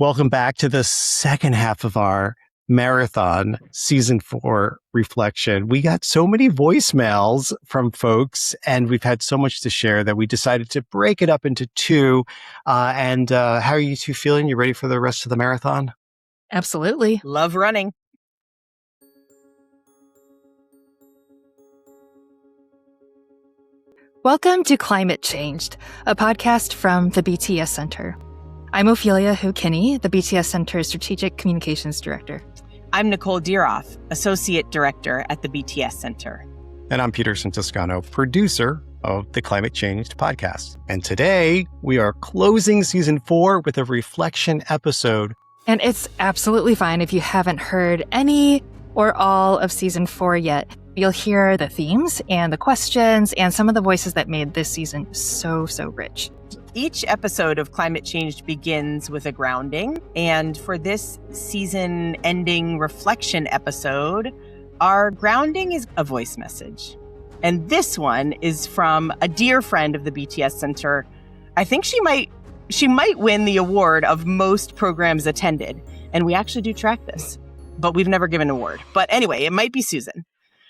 Welcome back to the second half of our marathon season 4 reflection. We got so many voicemails from folks and we've had so much to share that we decided to break it up into two. How are you two feeling? You ready for the rest of the marathon? Absolutely. Love running. Welcome to Climate Changed, a podcast from the BTS Center. I'm Ophelia Hu Kinney, the BTS Center Strategic Communications Director. I'm Nicole Diroff, Associate Director at the BTS Center. And I'm Peterson Toscano, producer of the Climate Changed podcast. And today we are closing season 4 with a reflection episode. And it's absolutely fine if you haven't heard any or all of season 4 yet. You'll hear the themes and the questions and some of the voices that made this season so rich. Each episode of Climate Change begins with a grounding. And for this season ending reflection episode, our grounding is a voice message. And this one is from a dear friend of the BTS Center. I think she might win the award of most programs attended. And we actually do track this, but we've never given an award. But anyway, it might be Susan.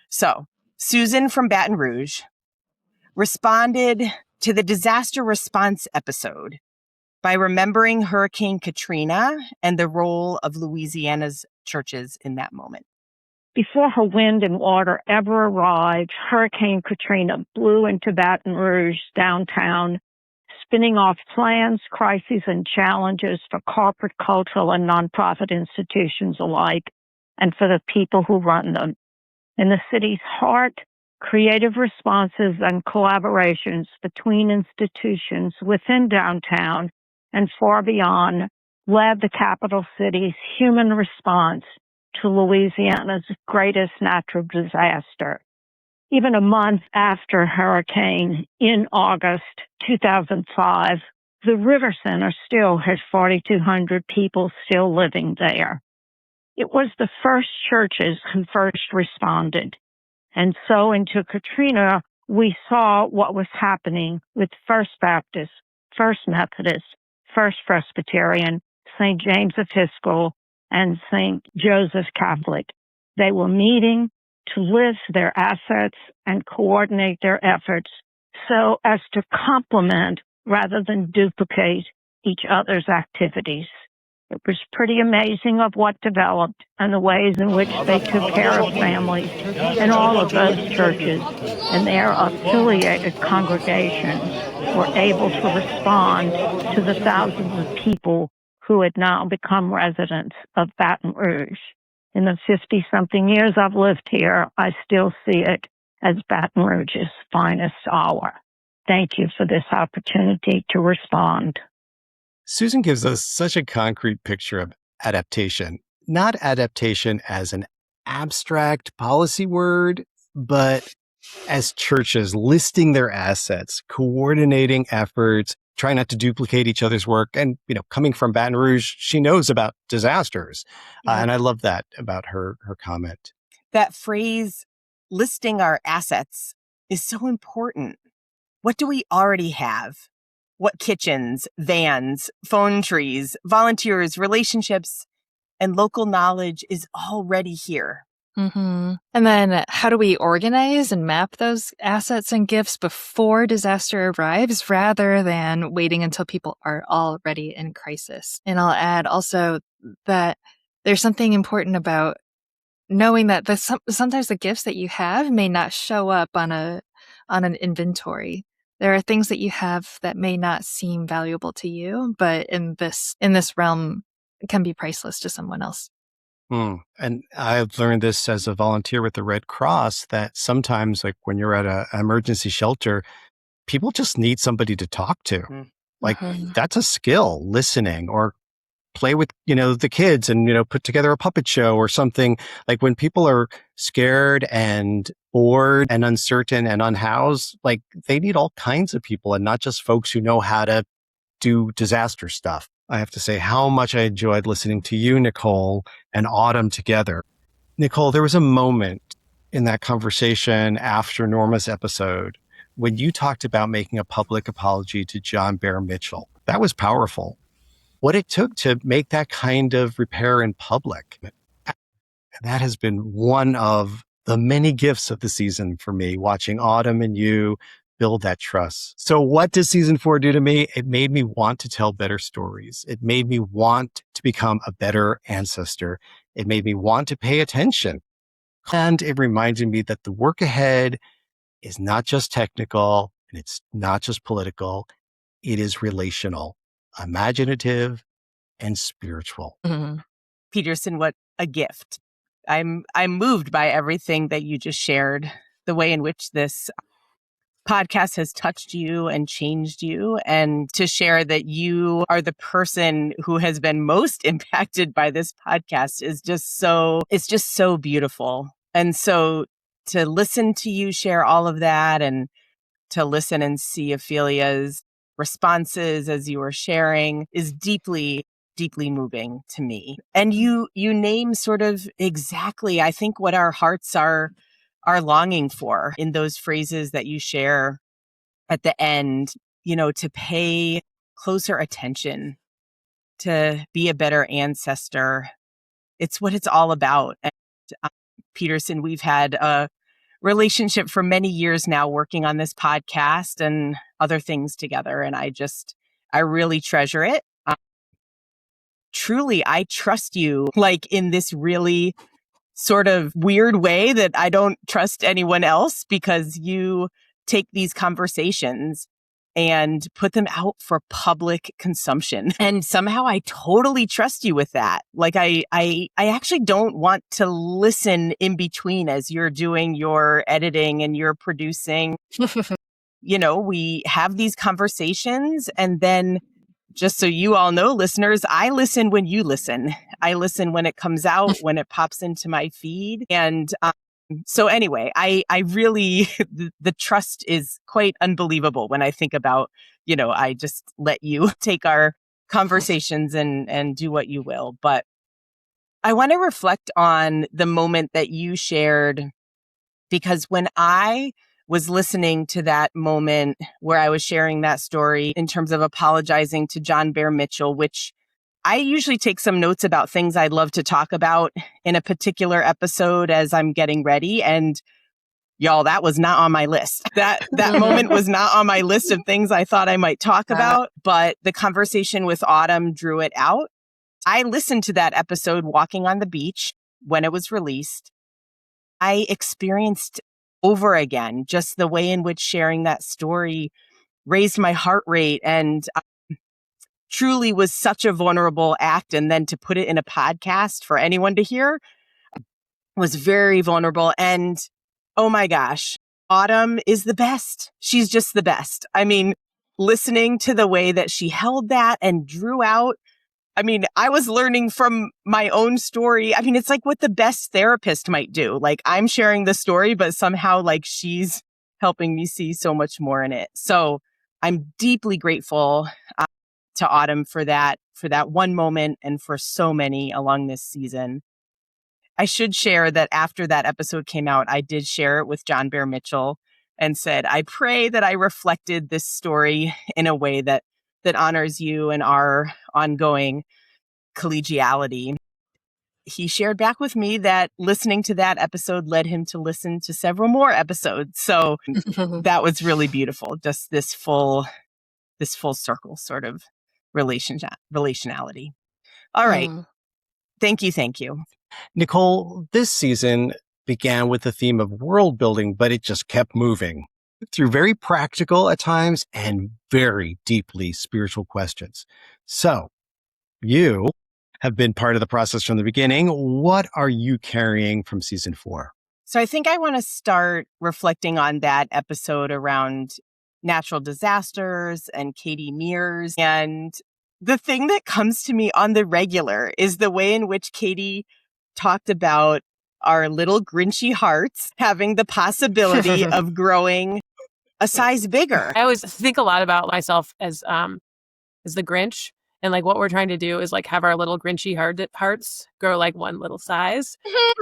So Susan from Baton Rouge responded to the disaster response episode by remembering Hurricane Katrina and the role of Louisiana's churches in that moment. Before her wind and water ever arrived, Hurricane Katrina blew into Baton Rouge downtown, spinning off plans, crises, and challenges for corporate, cultural, and nonprofit institutions alike, and for the people who run them. In the city's heart, creative responses and collaborations between institutions within downtown and far beyond led the capital city's human response to Louisiana's greatest natural disaster. Even a month after hurricane in August 2005, the River Center still has 4,200 people still living there. It was the first churches who first responded. And so into Katrina, we saw what was happening with First Baptist, First Methodist, First Presbyterian, St. James Episcopal, and St. Joseph Catholic. They were meeting to list their assets and coordinate their efforts so as to complement rather than duplicate each other's activities. It was pretty amazing of what developed and the ways in which they took care of families in all of those churches and their affiliated congregations were able to respond to the thousands of people who had now become residents of Baton Rouge. In the 50-something years I've lived here, I still see it as Baton Rouge's finest hour. Thank you for this opportunity to respond. Susan gives us such a concrete picture of adaptation, not adaptation as an abstract policy word, but as churches listing their assets, coordinating efforts, trying not to duplicate each other's work. And, coming from Baton Rouge, she knows about disasters. And I love that about her comment. That phrase, listing our assets, is so important. What do we already have? What kitchens, vans, phone trees, volunteers, relationships, and local knowledge is already here. Mm-hmm. And then how do we organize and map those assets and gifts before disaster arrives rather than waiting until people are already in crisis? And I'll add also that there's something important about knowing that sometimes the gifts that you have may not show up on an inventory. There are things that you have that may not seem valuable to you, but in this realm can be priceless to someone else. And I've learned this as a volunteer with the Red Cross, that sometimes, like when you're at an emergency shelter, people just need somebody to talk to. That's a skill, listening, or play with, the kids and, put together a puppet show or something. Like when people are scared and bored and uncertain and unhoused, like they need all kinds of people and not just folks who know how to do disaster stuff. I have to say how much I enjoyed listening to you, Nicole, and Autumn together. Nicole, there was a moment in that conversation after Norma's episode when you talked about making a public apology to John Bear Mitchell. That was powerful. what it took to make that kind of repair in public. That has been one of the many gifts of the season for me, watching Autumn and you build that trust. So what does season 4 do to me? It made me want to tell better stories. It made me want to become a better ancestor. It made me want to pay attention. And it reminded me that the work ahead is not just technical and it's not just political. It is relational, imaginative, and spiritual. Mm-hmm. Peterson, what a gift. I'm moved by everything that you just shared, the way in which this podcast has touched you and changed you, and to share that you are the person who has been most impacted by this podcast is just so beautiful. And so to listen to you share all of that and to listen and see Ophelia's responses as you were sharing is deeply moving to me. And you name sort of exactly, I think, what our hearts are longing for in those phrases that you share at the end, to pay closer attention, to be a better ancestor. It's what it's all about. And Peterson, we've had a relationship for many years now, working on this podcast and other things together. And I really treasure it. Truly, I trust you, like in this really sort of weird way that I don't trust anyone else, because you take these conversations and put them out for public consumption. And somehow I totally trust you with that. Like I actually don't want to listen in between as you're doing your editing and you're producing. We have these conversations, and then, just so you all know, listeners, I listen when you listen. I listen when it comes out, when it pops into my feed. And so anyway, I really, the trust is quite unbelievable when I think about, I just let you take our conversations and do what you will. But I want to reflect on the moment that you shared, because when I was listening to that moment where I was sharing that story in terms of apologizing to John Bear Mitchell, which I usually take some notes about things I'd love to talk about in a particular episode as I'm getting ready. And y'all, that was not on my list. That moment was not on my list of things I thought I might talk about, but the conversation with Autumn drew it out. I listened to that episode walking on the beach when it was released. I experienced over again just the way in which sharing that story raised my heart rate, and truly was such a vulnerable act. And then to put it in a podcast for anyone to hear was very vulnerable. And oh my gosh, Autumn is the best. She's just the best. I mean, listening to the way that she held that and drew out, I was learning from my own story. It's like what the best therapist might do. Like, I'm sharing the story, but somehow like she's helping me see so much more in it. So I'm deeply grateful to Autumn for that one moment and for so many along this season. I should share that after that episode came out, I did share it with John Bear Mitchell and said, I pray that I reflected this story in a way that honors you and our ongoing collegiality. He shared back with me that listening to that episode led him to listen to several more episodes. So that was really beautiful. Just this full circle sort of relationality. All right. Thank you. Nicole, this season began with the theme of world building, but it just kept moving through very practical at times and very deeply spiritual questions. So you have been part of the process from the beginning. What are you carrying from season 4? So I think I want to start reflecting on that episode around natural disasters and Katie Mears. And the thing that comes to me on the regular is the way in which Katie talked about our little Grinchy hearts having the possibility of growing a size bigger. I always think a lot about myself as the Grinch. And like what we're trying to do is like have our little Grinchy hearts grow like one little size.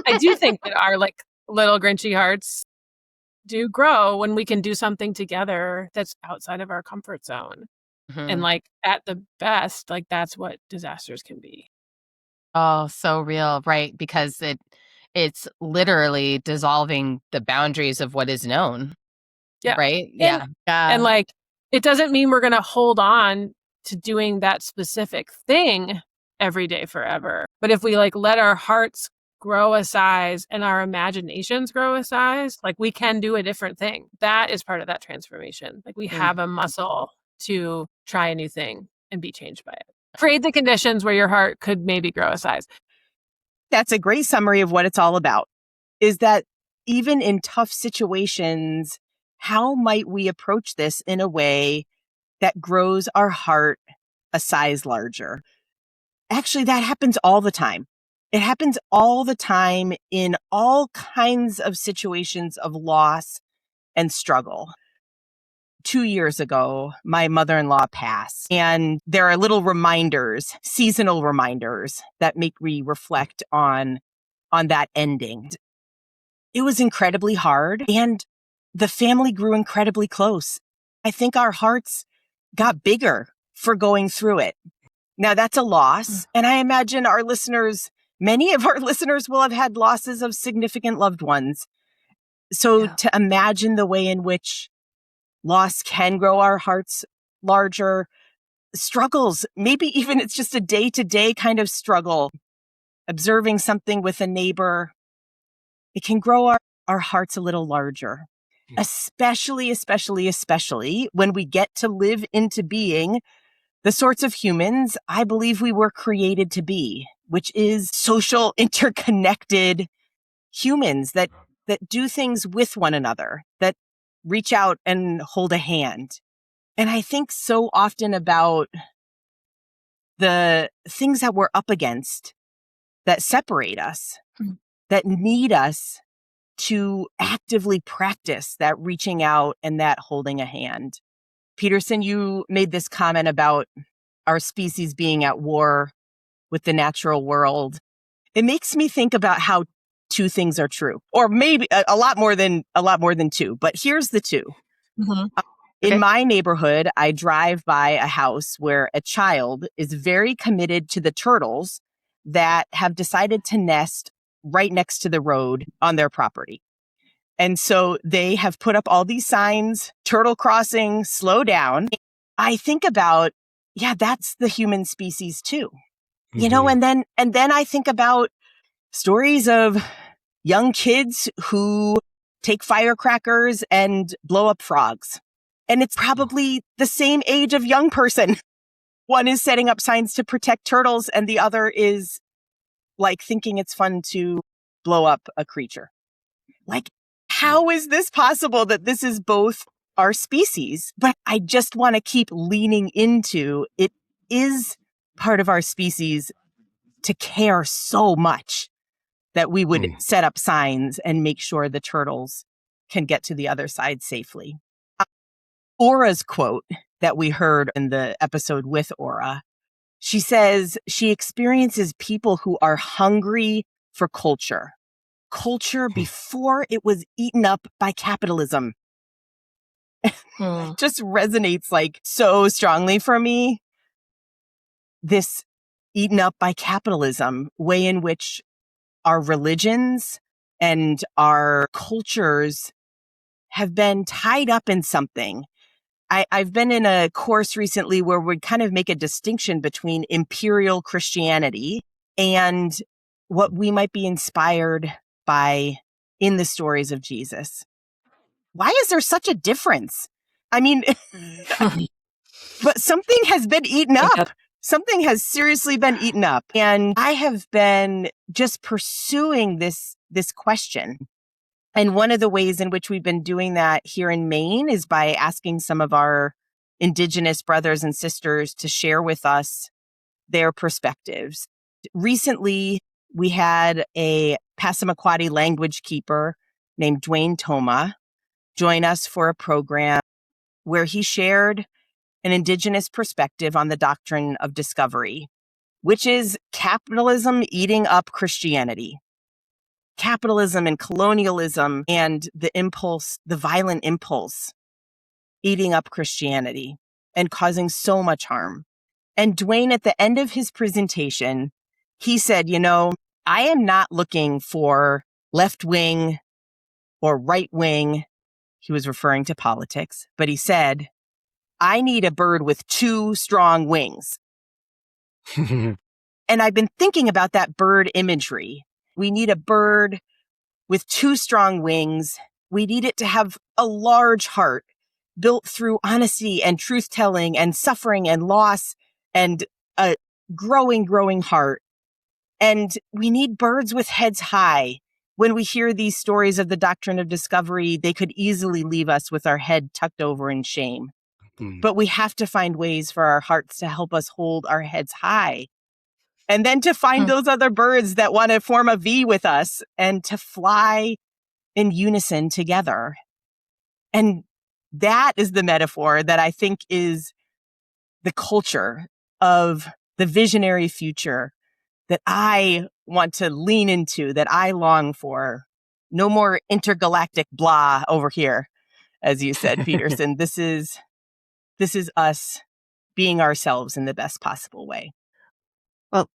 I do think that our like little Grinchy hearts do grow when we can do something together that's outside of our comfort zone. And like at the best, like that's what disasters can be. Oh, so real, right? Because it's literally dissolving the boundaries of what is known. Yeah. Right? And like, it doesn't mean we're going to hold on to doing that specific thing every day forever. But if we like let our hearts grow a size and our imaginations grow a size, like we can do a different thing. That is part of that transformation. Like we have a muscle to try a new thing and be changed by it. Create the conditions where your heart could maybe grow a size. That's a great summary of what it's all about, is that even in tough situations, how might we approach this in a way that grows our heart a size larger? Actually, that happens all the time. It happens all the time in all kinds of situations of loss and struggle. 2 years ago, my mother-in-law passed, and there are little reminders, seasonal reminders that make me reflect on that ending. It was incredibly hard, and the family grew incredibly close. I think our hearts got bigger for going through it. Now, that's a loss, and I imagine many of our listeners will have had losses of significant loved ones. So to imagine the way in which loss can grow our hearts larger, struggles, maybe even it's just a day-to-day kind of struggle, observing something with a neighbor, it can grow our hearts a little larger, especially when we get to live into being the sorts of humans I believe we were created to be, which is social, interconnected humans that do things with one another, that reach out and hold a hand. And I think so often about the things that we're up against that separate us, that need us to actively practice that reaching out and that holding a hand. Peterson, you made this comment about our species being at war with the natural world. It makes me think about how two things are true, or maybe a lot more than two. But here's the two. In my neighborhood, I drive by a house where a child is very committed to the turtles that have decided to nest right next to the road on their property. And so they have put up all these signs, turtle crossing, slow down. I think about, that's the human species too. You know, and then I think about stories of young kids who take firecrackers and blow up frogs. And it's probably the same age of young person. One is setting up signs to protect turtles, and the other is like thinking it's fun to blow up a creature. Like, how is this possible that this is both our species? But I just want to keep leaning into it is part of our species to care so much that we would set up signs and make sure the turtles can get to the other side safely. Aura's quote that we heard in the episode with Aura, she says she experiences people who are hungry for culture before it was eaten up by capitalism. Just resonates like so strongly for me. This eaten up by capitalism way in which our religions and our cultures have been tied up in something. I've been in a course recently where we kind of make a distinction between imperial Christianity and what we might be inspired by in the stories of Jesus. Why is there such a difference? I mean, but something has been eaten up. Something has seriously been eaten up. And I have been just pursuing this question. And one of the ways in which we've been doing that here in Maine is by asking some of our Indigenous brothers and sisters to share with us their perspectives. Recently, we had a Passamaquoddy language keeper named Dwayne Toma join us for a program where he shared an Indigenous perspective on the doctrine of discovery, which is capitalism eating up Christianity. Capitalism and colonialism and the violent impulse eating up Christianity. and causing so much harm. And Dwayne, at the end of his presentation, he said, I am not looking for left wing or right wing. He was referring to politics, but he said, I need a bird with 2 strong wings. And I've been thinking about that bird imagery. We need a bird with 2 strong wings. We need it to have a large heart built through honesty and truth-telling and suffering and loss and a growing heart. And we need birds with heads high. When we hear these stories of the doctrine of discovery, they could easily leave us with our head tucked over in shame. But we have to find ways for our hearts to help us hold our heads high. And then to find those other birds that want to form a V with us and to fly in unison together. And that is the metaphor that I think is the culture of the visionary future that I want to lean into, that I long for. No more intergalactic blah over here, as you said, Peterson. This is us being ourselves in the best possible way. Well,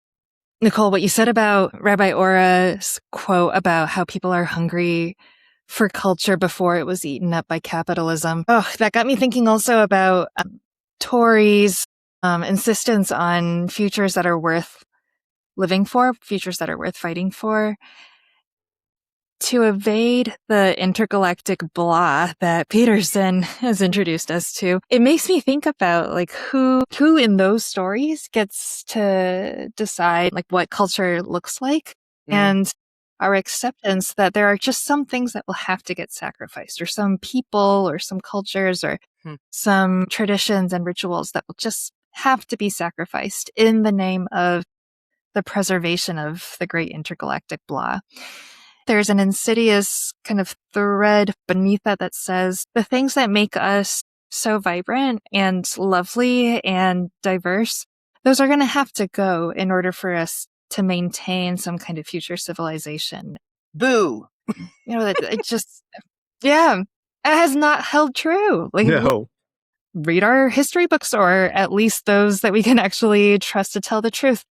Nicole, what you said about Rabbi Ora's quote about how people are hungry for culture before it was eaten up by capitalism. Oh, that got me thinking also about Tories' insistence on futures that are worth living for, futures that are worth fighting for. To evade the intergalactic blah that Peterson has introduced us to, it makes me think about who in those stories gets to decide what culture looks like, and our acceptance that there are just some things that will have to get sacrificed, or some people or some cultures or some traditions and rituals that will just have to be sacrificed in the name of the preservation of the great intergalactic blah. There's an insidious kind of thread beneath that says the things that make us so vibrant and lovely and diverse, those are going to have to go in order for us to maintain some kind of future civilization. Boo! It just, it has not held true. No. Read our history books, or at least those that we can actually trust to tell the truth.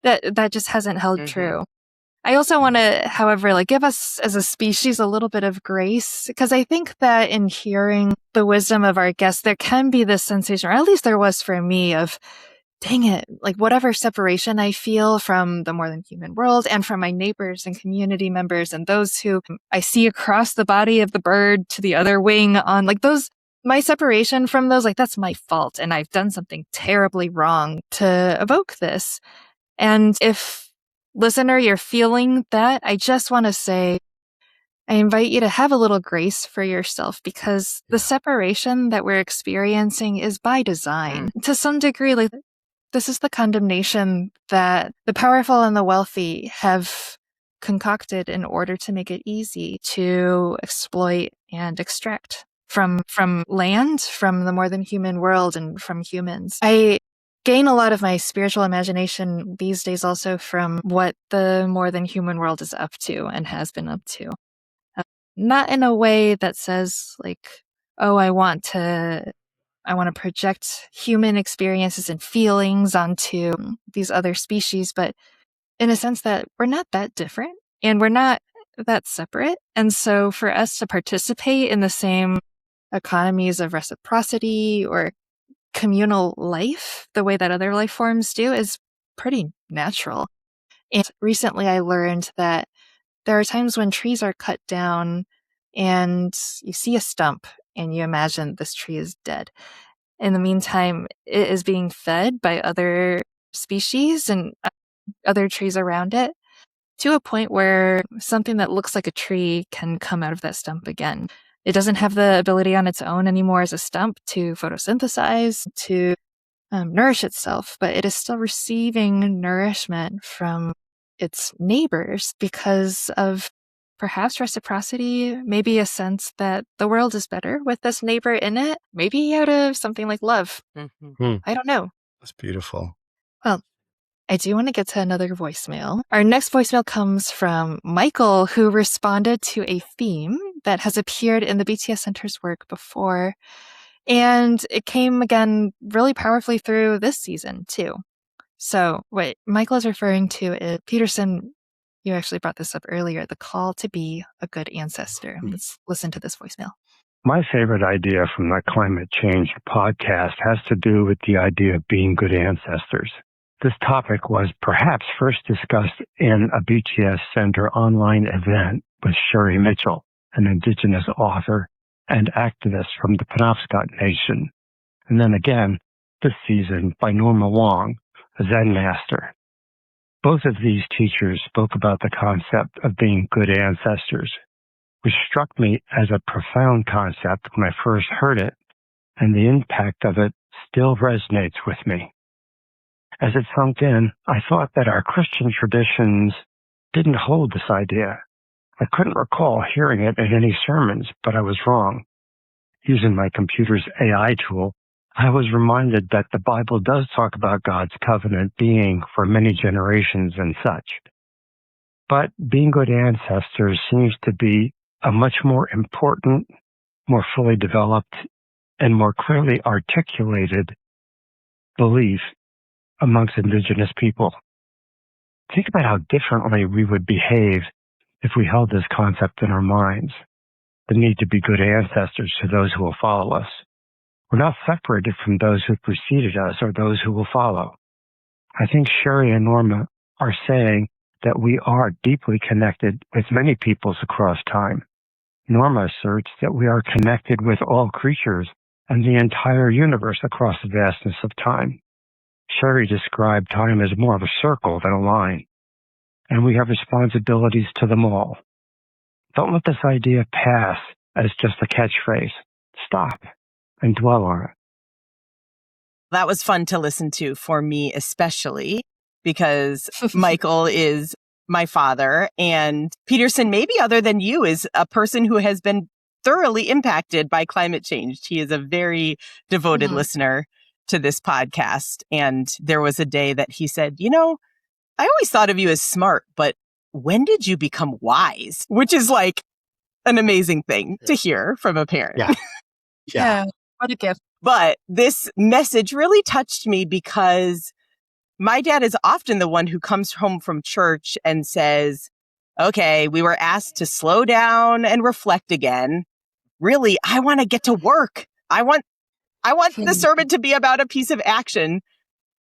That just hasn't held true. I also want to, however, give us as a species a little bit of grace, because I think that in hearing the wisdom of our guests, there can be this sensation, or at least there was for me, of, dang it, whatever separation I feel from the more than human world and from my neighbors and community members and those who I see across the body of the bird to the other wing on, my separation from those, that's my fault, and I've done something terribly wrong to evoke this. And if, listener, you're feeling that, I just want to say, I invite you to have a little grace for yourself, because the separation that we're experiencing is by design. To some degree, this is the condemnation that the powerful and the wealthy have concocted in order to make it easy to exploit and extract from land, from the more than human world, and from humans. I gain a lot of my spiritual imagination these days also from what the more than human world is up to and has been up to. Not in a way that says I want to project human experiences and feelings onto these other species, but in a sense that we're not that different and we're not that separate. And so for us to participate in the same economies of reciprocity or communal life, the way that other life forms do, is pretty natural. And recently I learned that there are times when trees are cut down and you see a stump and you imagine this tree is dead. In the meantime, it is being fed by other species and other trees around it, to a point where something that looks like a tree can come out of that stump again. It doesn't have the ability on its own anymore as a stump to photosynthesize, to nourish itself, but it is still receiving nourishment from its neighbors because of perhaps reciprocity, maybe a sense that the world is better with this neighbor in it, maybe out of something like love. I don't know. That's beautiful. Well, I do want to get to another voicemail. Our next voicemail comes from Michael, who responded to a theme that has appeared in the BTS Center's work before. And it came again really powerfully through this season, too. So what Michael is referring to is Peterson, you actually brought this up earlier, the call to be a good ancestor. Let's listen to this voicemail. My favorite idea from the climate change podcast has to do with the idea of being good ancestors. This topic was perhaps first discussed in a BTS Center online event with Sherry Mitchell, an Indigenous author and activist from the Penobscot Nation, and then again this season by Norma Wong, a Zen master. Both of these teachers spoke about the concept of being good ancestors, which struck me as a profound concept when I first heard it, and the impact of it still resonates with me. As it sunk in, I thought that our Christian traditions didn't hold this idea. I couldn't recall hearing it in any sermons, but I was wrong. Using my computer's AI tool, I was reminded that the Bible does talk about God's covenant being for many generations and such. But being good ancestors seems to be a much more important, more fully developed, and more clearly articulated belief amongst Indigenous people. Think about how differently we would behave if we held this concept in our minds, the need to be good ancestors to those who will follow us. We're not separated from those who preceded us or those who will follow. I think Sherry and Norma are saying that we are deeply connected with many peoples across time. Norma asserts that we are connected with all creatures and the entire universe across the vastness of time. Sherry described time as more of a circle than a line, and we have responsibilities to them all. Don't let this idea pass as just a catchphrase. Stop and dwell on it. That was fun to listen to for me, especially because Michael is my father, and Peterson, maybe other than you, is a person who has been thoroughly impacted by climate change. He is a very devoted listener to this podcast. And there was a day that he said, I always thought of you as smart, but when did you become wise? Which is like an amazing thing to hear from a parent. Yeah. What a gift. But this message really touched me because my dad is often the one who comes home from church and says, okay, we were asked to slow down and reflect again. Really, I want to get to work. I want the sermon to be about a piece of action.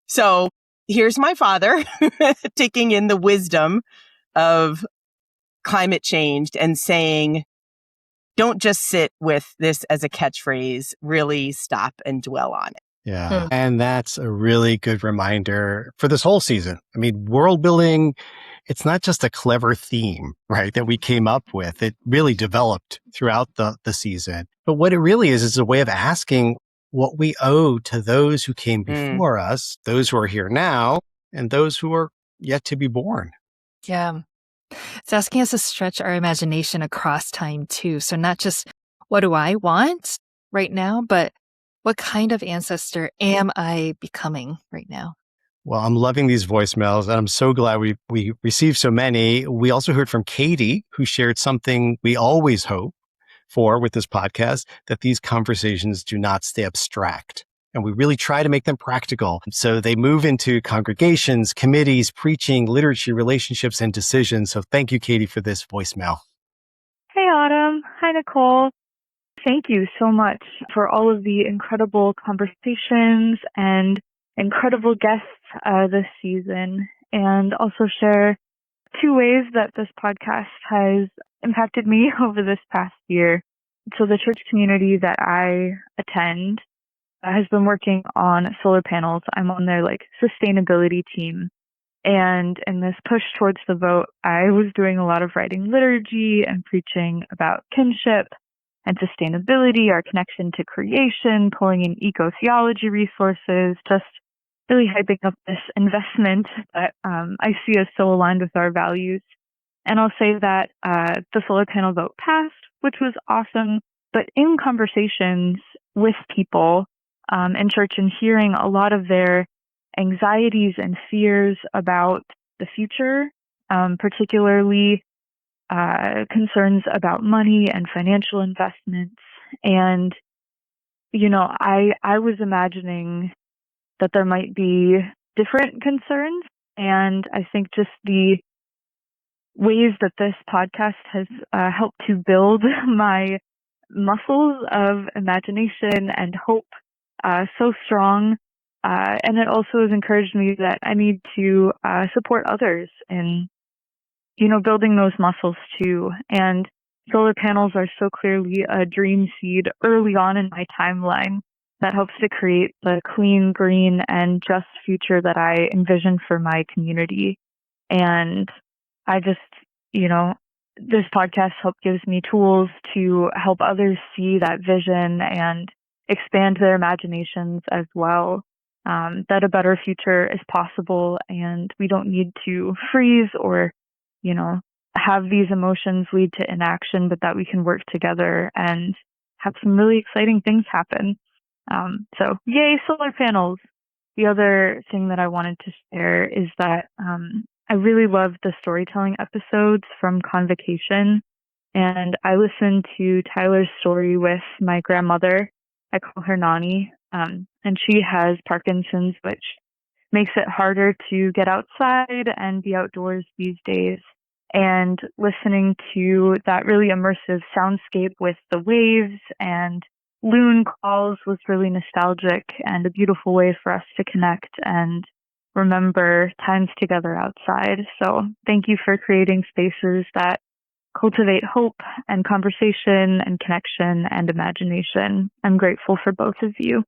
So here's my father taking in the wisdom of climate change and saying, don't just sit with this as a catchphrase, really stop and dwell on it. Yeah. And that's a really good reminder for this whole season. I mean, world building, it's not just a clever theme, right, that we came up with. It really developed throughout the season. But what it really is a way of asking what we owe to those who came before us, those who are here now, and those who are yet to be born. Yeah. It's asking us to stretch our imagination across time, too. So not just what do I want right now, but what kind of ancestor am I becoming right now? Well, I'm loving these voicemails, and I'm so glad we received so many. We also heard from Katie, who shared something we always hope for with this podcast, that these conversations do not stay abstract. And we really try to make them practical. So they move into congregations, committees, preaching, liturgy, relationships, and decisions. So thank you, Katie, for this voicemail. Hey, Autumn. Hi, Nicole. Thank you so much for all of the incredible conversations and incredible guests this season, and also share 2 ways that this podcast has impacted me over this past year. So the church community that I attend has been working on solar panels. I'm on their sustainability team. And in this push towards the vote, I was doing a lot of writing liturgy and preaching about kinship and sustainability, our connection to creation, pulling in eco-theology resources, just really hyping up this investment that I see as so aligned with our values. And I'll say that the solar panel vote passed, which was awesome. But in conversations with people in church and hearing a lot of their anxieties and fears about the future, particularly concerns about money and financial investments, and I was imagining that there might be different concerns. And I think just the ways that this podcast has helped to build my muscles of imagination and hope so strong. And it also has encouraged me that I need to support others in, building those muscles too. And solar panels are so clearly a dream seed early on in my timeline that helps to create the clean, green, and just future that I envision for my community. And I just, this podcast gives me tools to help others see that vision and expand their imaginations as well, that a better future is possible and we don't need to freeze or, have these emotions lead to inaction, but that we can work together and have some really exciting things happen. So yay, solar panels. The other thing that I wanted to share is that I really love the storytelling episodes from Convocation. And I listened to Tyler's story with my grandmother. I call her Nani. And she has Parkinson's, which makes it harder to get outside and be outdoors these days. And listening to that really immersive soundscape with the waves and loon calls was really nostalgic and a beautiful way for us to connect and remember times together outside. So thank you for creating spaces that cultivate hope and conversation and connection and imagination. I'm grateful for both of you.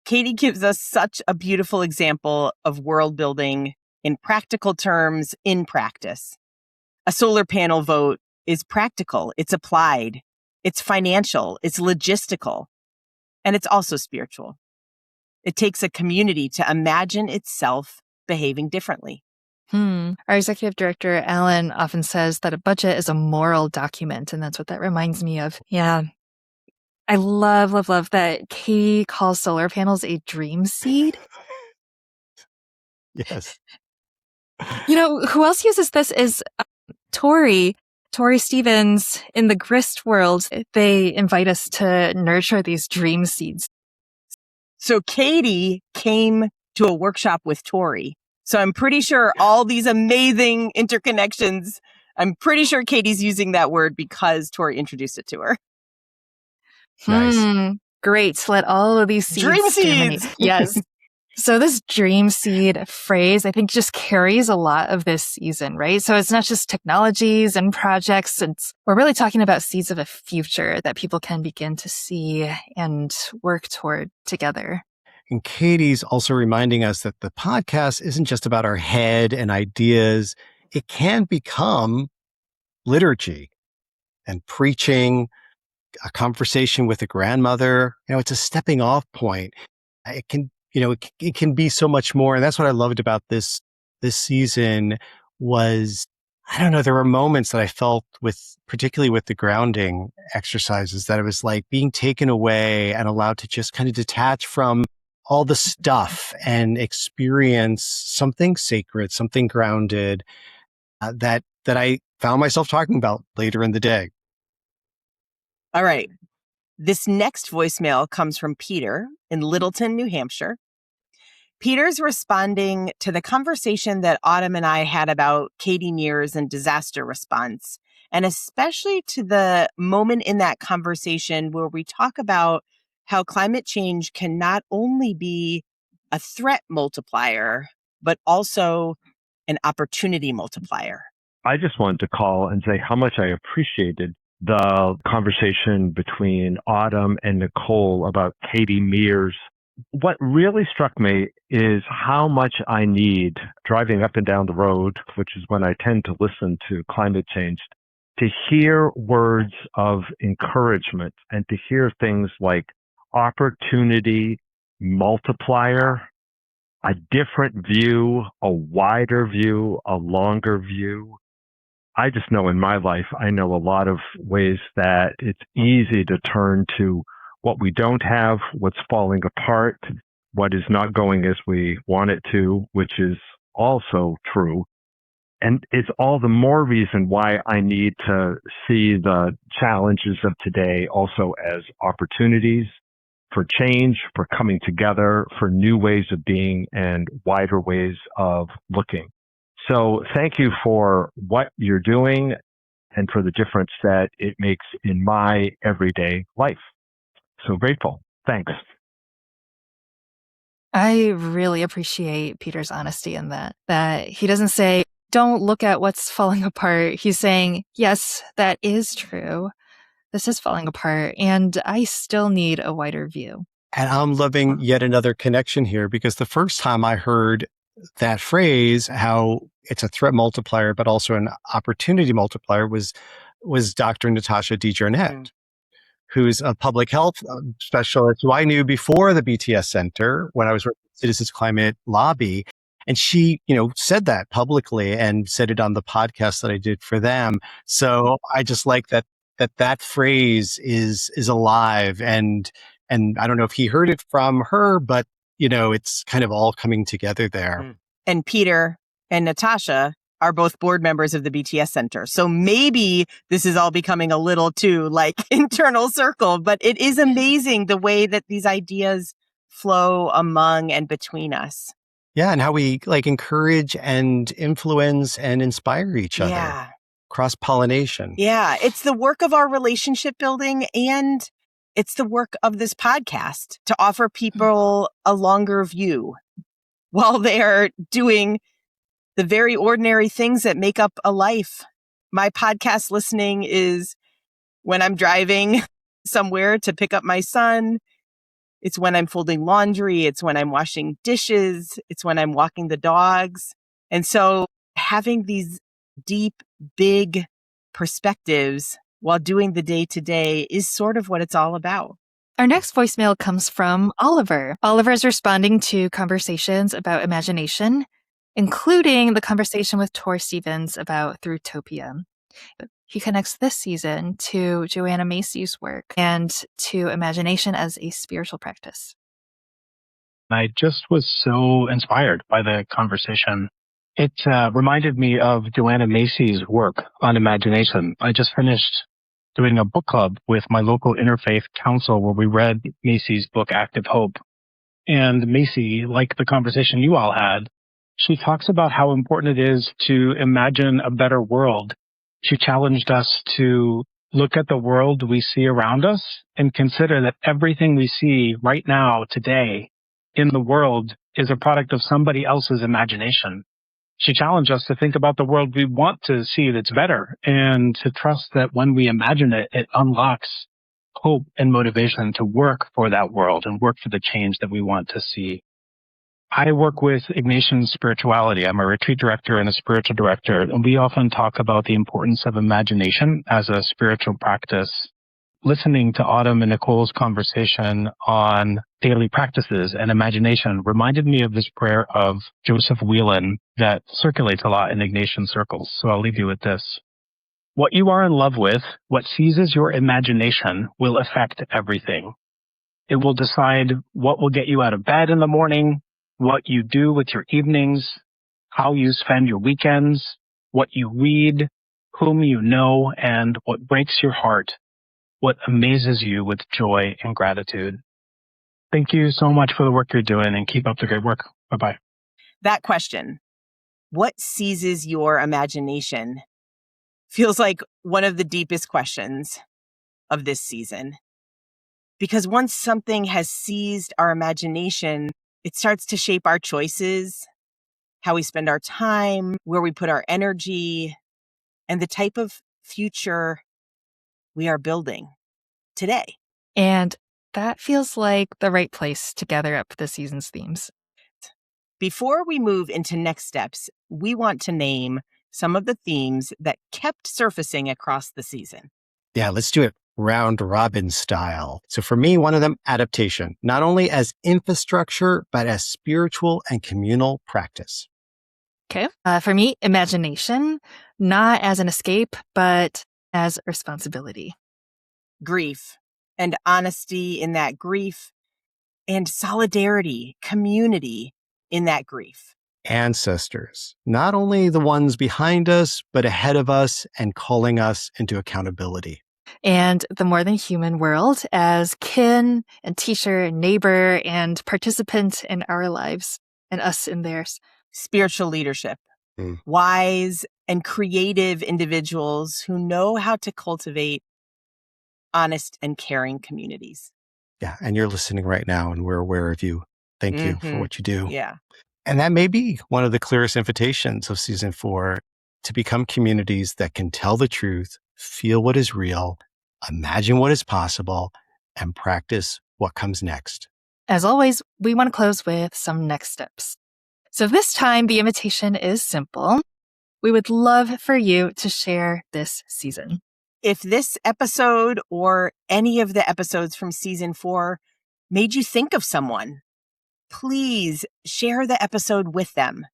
Katie gives us such a beautiful example of world building in practical terms in practice. A solar panel vote is practical, it's applied, it's financial, it's logistical, and it's also spiritual. It takes a community to imagine itself behaving differently. Our executive director, Alan, often says that a budget is a moral document, and that's what that reminds me of. Yeah. I love that Katie calls solar panels a dream seed. Yes. Who else uses this is Tori Stevens in the grist world. They invite us to nurture these dream seeds. So Katie came to a workshop with Tori. So I'm pretty sure all these amazing interconnections, I'm pretty sure Katie's using that word because Tori introduced it to her. Nice. Great. Let all of these seeds Dream germinate. seeds. Yes. So this dream seed phrase, I think, just carries a lot of this season, right? So it's not just technologies and projects. We're really talking about seeds of a future that people can begin to see and work toward together. And Katie's also reminding us that the podcast isn't just about our head and ideas. It can become liturgy and preaching, a conversation with a grandmother. It's a stepping off point. It can, it can be so much more. And that's what I loved about this season was, I don't know, there were moments that I felt particularly with the grounding exercises, that it was like being taken away and allowed to just kind of detach from all the stuff and experience something sacred, something grounded, that I found myself talking about later in the day. All right. This next voicemail comes from Peter in Littleton, New Hampshire. Peter's responding to the conversation that Autumn and I had about Katie Mears and disaster response, and especially to the moment in that conversation where we talk about how climate change can not only be a threat multiplier, but also an opportunity multiplier. I just wanted to call and say how much I appreciated the conversation between Autumn and Nicole about Katie Mears. What really struck me is how much I need driving up and down the road, which is when I tend to listen to climate change, to hear words of encouragement and to hear things like opportunity, multiplier, a different view, a wider view, a longer view. I just know in my life, I know a lot of ways that it's easy to turn to what we don't have, what's falling apart, what is not going as we want it to, which is also true. And it's all the more reason why I need to see the challenges of today also as opportunities for change, for coming together, for new ways of being and wider ways of looking. So thank you for what you're doing and for the difference that it makes in my everyday life. So grateful. Thanks. I really appreciate Peter's honesty in that he doesn't say, don't look at what's falling apart. He's saying, yes, that is true. This is falling apart, and I still need a wider view. And I'm loving yet another connection here, because the first time I heard that phrase, how it's a threat multiplier, but also an opportunity multiplier, was Dr. Natasha DeJarnette, who's a public health specialist who I knew before the BTS Center when I was working at Citizens Climate Lobby. And she, said that publicly and said it on the podcast that I did for them. So I just like that phrase is alive. And I don't know if he heard it from her, but, it's kind of all coming together there. And Peter and Natasha are both board members of the BTS Center. So maybe this is all becoming a little too internal circle, but it is amazing the way that these ideas flow among and between us. Yeah. And how we encourage and influence and inspire each other. Yeah. Cross-pollination. Yeah. It's the work of our relationship building, and it's the work of this podcast to offer people a longer view while they are doing the very ordinary things that make up a life. My podcast listening is when I'm driving somewhere to pick up my son. It's when I'm folding laundry. It's when I'm washing dishes. It's when I'm walking the dogs. And so having these deep, big perspectives while doing the day-to-day is sort of what it's all about. Our next voicemail comes from Oliver. Oliver is responding to conversations about imagination, including the conversation with Tor Stevens about Throughtopia. He connects this season to Joanna Macy's work and to imagination as a spiritual practice. I just was so inspired by the conversation. It reminded me of Joanna Macy's work on imagination. I just finished doing a book club with my local interfaith council where we read Macy's book, Active Hope. And Macy, like the conversation you all had, she talks about how important it is to imagine a better world. She challenged us to look at the world we see around us and consider that everything we see right now, today, in the world is a product of somebody else's imagination. She challenged us to think about the world we want to see that's better and to trust that when we imagine it, it unlocks hope and motivation to work for that world and work for the change that we want to see. I work with Ignatian spirituality. I'm a retreat director and a spiritual director, and we often talk about the importance of imagination as a spiritual practice. Listening to Autumn and Nicole's conversation on daily practices and imagination reminded me of this prayer of Joseph Whelan that circulates a lot in Ignatian circles. So I'll leave you with this. What you are in love with, what seizes your imagination, will affect everything. It will decide what will get you out of bed in the morning, what you do with your evenings, how you spend your weekends, what you read, whom you know, and what breaks your heart, what amazes you with joy and gratitude. Thank you so much for the work you're doing, and keep up the great work. Bye-bye. That question, what seizes your imagination, feels like one of the deepest questions of this season. Because once something has seized our imagination, it starts to shape our choices, how we spend our time, where we put our energy, and the type of future we are building today. And that feels like the right place to gather up this season's themes. Before we move into next steps, we want to name some of the themes that kept surfacing across the season. Yeah, let's do it round robin style. So for me, one of them, adaptation, not only as infrastructure, but as spiritual and communal practice. Okay. For me, imagination, not as an escape, but as responsibility. Grief and honesty in that grief, and solidarity, community in that grief. ancestors, not only the ones behind us, but ahead of us and calling us into accountability. And the more than human world as kin and teacher and neighbor and participant in our lives and us in theirs. Spiritual leadership, wise and creative individuals who know how to cultivate honest and caring communities. Yeah, and you're listening right now, and we're aware of you. Thank you for what you do. Yeah. And that may be one of the clearest invitations of season 4, to become communities that can tell the truth, feel what is real, imagine what is possible, and practice what comes next. As always, we want to close with some next steps. So this time, the invitation is simple. We would love for you to share this season. If this episode or any of the episodes from season 4 made you think of someone, please share the episode with them.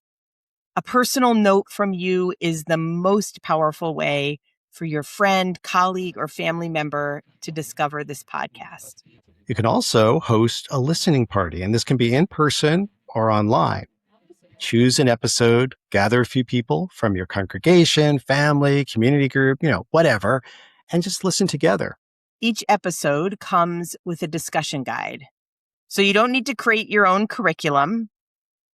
A personal note from you is the most powerful way for your friend, colleague, or family member to discover this podcast. You can also host a listening party, and this can be in person or online. Choose an episode, gather a few people from your congregation, family, community group, whatever, and just listen together. Each episode comes with a discussion guide. So you don't need to create your own curriculum.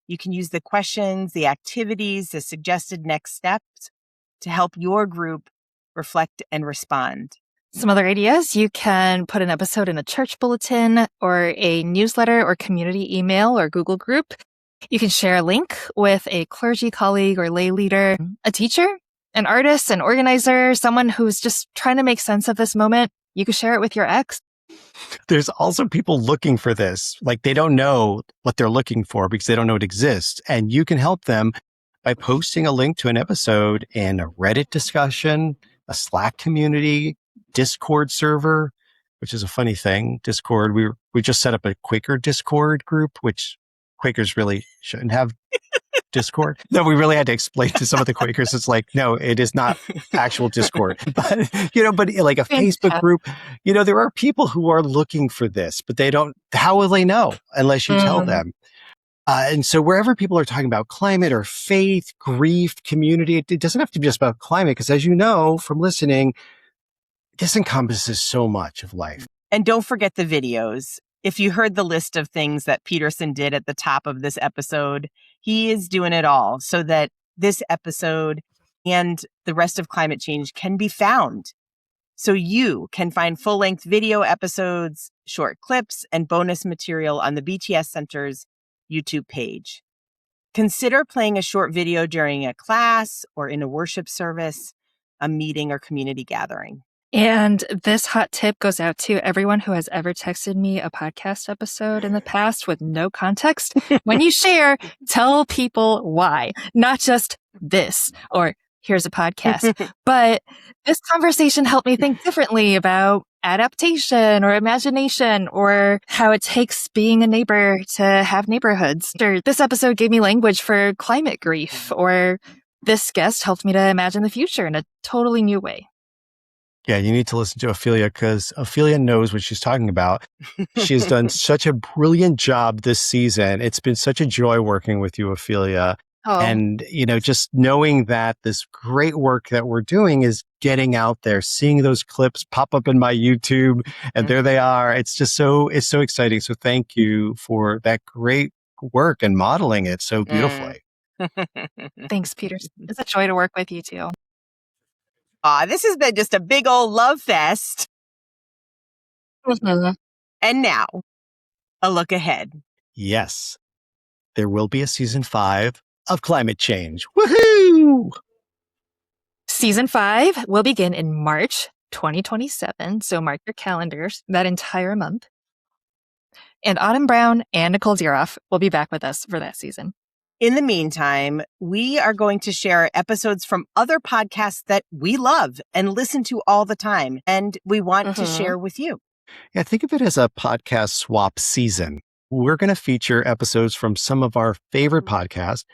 You can use the questions, the activities, the suggested next steps to help your group reflect and respond. Some other ideas: you can put an episode in a church bulletin or a newsletter or community email or Google group. You can share a link with a clergy colleague or lay leader, a teacher, an artist, an organizer, someone who's just trying to make sense of this moment. You can share it with your ex. There's also people looking for this. Like, they don't know what they're looking for because they don't know it exists. And you can help them by posting a link to an episode in a Reddit discussion, a Slack community, Discord server, which is a funny thing. Discord, we just set up a Quaker Discord group, which Quakers really shouldn't have Discord. No, we really had to explain to some of the Quakers. It's like, no, it is not actual Discord, but like a Facebook group, there are people who are looking for this, but they don't, how will they know unless you tell them? And so wherever people are talking about climate or faith, grief, community, it doesn't have to be just about climate, because as you know from listening, this encompasses so much of life. And don't forget the videos. If you heard the list of things that Peterson did at the top of this episode, he is doing it all so that this episode and the rest of climate change can be found. So you can find full-length video episodes, short clips, and bonus material on the BTS Center's YouTube page. Consider playing a short video during a class or in a worship service, a meeting, or community gathering. And this hot tip goes out to everyone who has ever texted me a podcast episode in the past with no context. When you share, tell people why, not just this or here's a podcast. But this conversation helped me think differently about adaptation or imagination, or how it takes being a neighbor to have neighborhoods. Or this episode gave me language for climate grief, or this guest helped me to imagine the future in a totally new way. Yeah, you need to listen to Ophelia, because Ophelia knows what she's talking about. She has done such a brilliant job this season. It's been such a joy working with you, Ophelia. Oh. And, just knowing that this great work that we're doing is getting out there, seeing those clips pop up in my YouTube, and there they are. It's just it's so exciting. So thank you for that great work and modeling it so beautifully. Thanks, Peter. It's a joy to work with you too. This has been just a big old love fest. And now, a look ahead. Yes, there will be a season 5 of climate change. Woohoo! Season 5 will begin in March 2027, so mark your calendars that entire month. And Autumn Brown and Nicole Diroff will be back with us for that season. In the meantime, we are going to share episodes from other podcasts that we love and listen to all the time, and we want to share with you. Yeah, think of it as a podcast swap season. We're going to feature episodes from some of our favorite podcasts,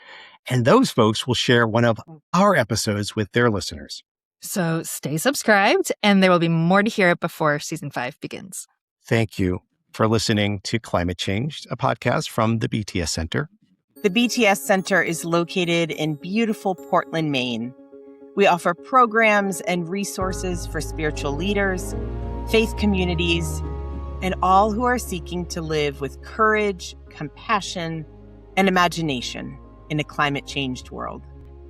and those folks will share one of our episodes with their listeners. So stay subscribed, and there will be more to hear before season 5 begins. Thank you for listening to Climate Change, a podcast from the BTS Center. The BTS Center is located in beautiful Portland, Maine. We offer programs and resources for spiritual leaders, faith communities, and all who are seeking to live with courage, compassion, and imagination in a climate-changed world.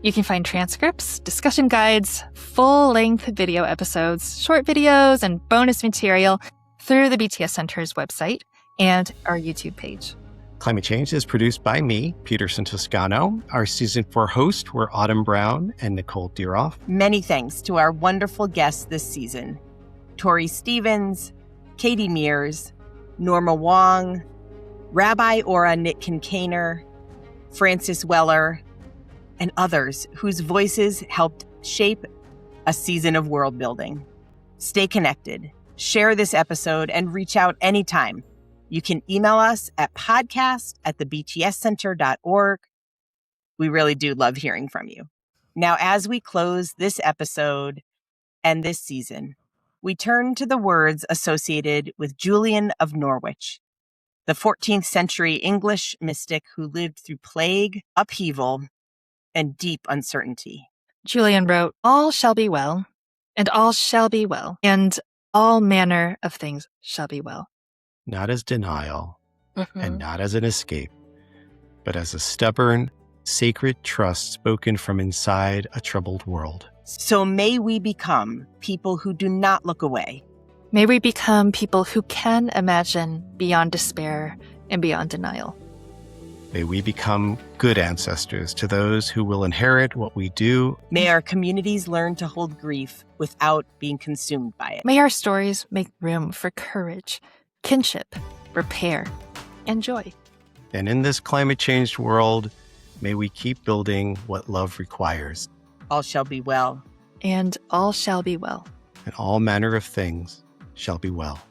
You can find transcripts, discussion guides, full-length video episodes, short videos, and bonus material through the BTS Center's website and our YouTube page. Climate Change is produced by me, Peterson Toscano. Our Season 4 hosts were Autumn Brown and Nicole Diroff. Many thanks to our wonderful guests this season: Tori Stevens, Katie Mears, Norma Wong, Rabbi Ora Nitkin-Kaner, Francis Weller, and others whose voices helped shape a season of world building. Stay connected, share this episode, and reach out anytime. You can email us at podcast@thebtscenter.org. We really do love hearing from you. Now, as we close this episode and this season, we turn to the words associated with Julian of Norwich, the 14th century English mystic who lived through plague, upheaval, and deep uncertainty. Julian wrote, "All shall be well, and all shall be well, and all manner of things shall be well." Not as denial and not as an escape, but as a stubborn, sacred trust spoken from inside a troubled world. So may we become people who do not look away. May we become people who can imagine beyond despair and beyond denial. May we become good ancestors to those who will inherit what we do. May our communities learn to hold grief without being consumed by it. May our stories make room for courage, kinship, repair, and joy. And in this climate-changed world, may we keep building what love requires. All shall be well. And all shall be well. And all manner of things shall be well.